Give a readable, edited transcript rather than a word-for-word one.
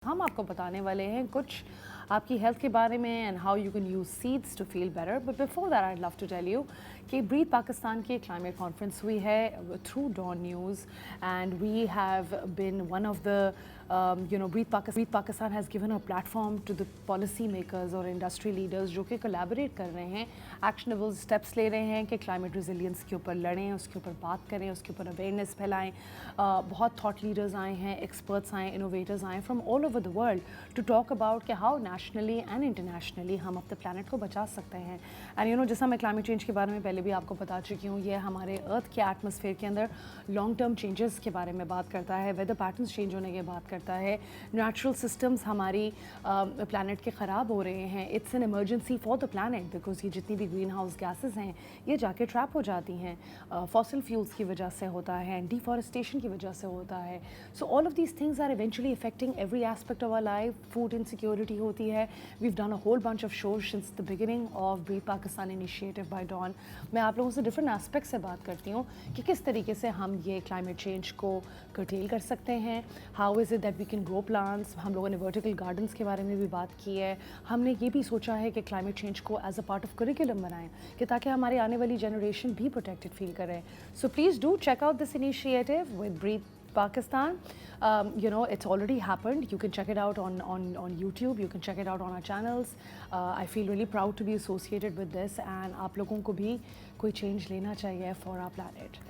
ہم آپ کو بتانے والے ہیں کچھ آپ کی ہیلتھ کے بارے میں and how you can use seeds to feel better. But before that I love to tell you کہ بریتھ پاکستان کی کلائمیٹ کانفرنس ہوئی ہے through Dawn news and we have been one of the Breathe Pakistan has given a platform to the policy makers اور industry leaders جو کہ collaborate کر رہے ہیں, ایکشنیبل اسٹیپس لے رہے ہیں کہ کلائمیٹ ریزیلینس کے اوپر لڑیں, اس کے اوپر بات کریں, اس کے اوپر اویئرنیس پھیلائیں. بہت تھاٹ لیڈرز آئے ہیں, ایکسپرٹس آئے ہیں, انوویٹرز آئے ہیں from all over the world to talk about کہ ہاؤ نیشنلی اینڈ انٹرنیشنلی ہم اپنے پلانٹ کو بچا سکتے ہیں. اینڈ جیسا میں کلائمیٹ چینج کے بارے میں پہلے بھی آپ کو بتا چکی ہوں, یہ ہمارے ارتھ کے ایٹماسفیئر کے اندر لانگ ٹرم چینجز کے بارے میں بات کرتا ہے, ویدر پیٹرنس چینج ہونے کی بات کرتا ہے, نیچرل سسٹمز ہماری پلانٹ کے خراب ہو رہے ہیں. It's an emergency for the plant because یہ جتنی بھی گرین ہاؤس گیسز ہیں یہ جا کے ٹریپ ہو جاتی ہیں, فاسل فیولس کی وجہ سے ہوتا ہے, ڈیفارسٹیشن کی وجہ سے ہوتا ہے. So all of these things are eventually affecting every aspect of our life. Food insecurity ہوتی ہے. We've done a whole bunch of shows since the beginning of breathe Pakistan initiative by Dawn. میں آپ لوگوں سے ڈفرینٹ ایسپیکٹ سے بات کرتی ہوں کہ کس طریقے سے ہم یہ کلائمیٹ چینج کو کرٹیل کر سکتے ہیں. How is it that we can grow plants. ہم لوگوں نے ورٹیکل گارڈنس کے بارے میں بھی بات کی ہے. ہم نے یہ بھی سوچا ہے کہ کلائمیٹ چینج کو as a part of curriculum بنائیں کہ تاکہ ہماری آنے والی جنریشن بھی پروٹیکٹڈ فیل کرے. So please do check out this initiative with Breathe Pakistan. It's already happened. You can check it out on YouTube. You can check it out on our channels. I feel really proud to be associated with this. And آپ لوگوں کو بھی کوئی change لینا چاہیے for our planet.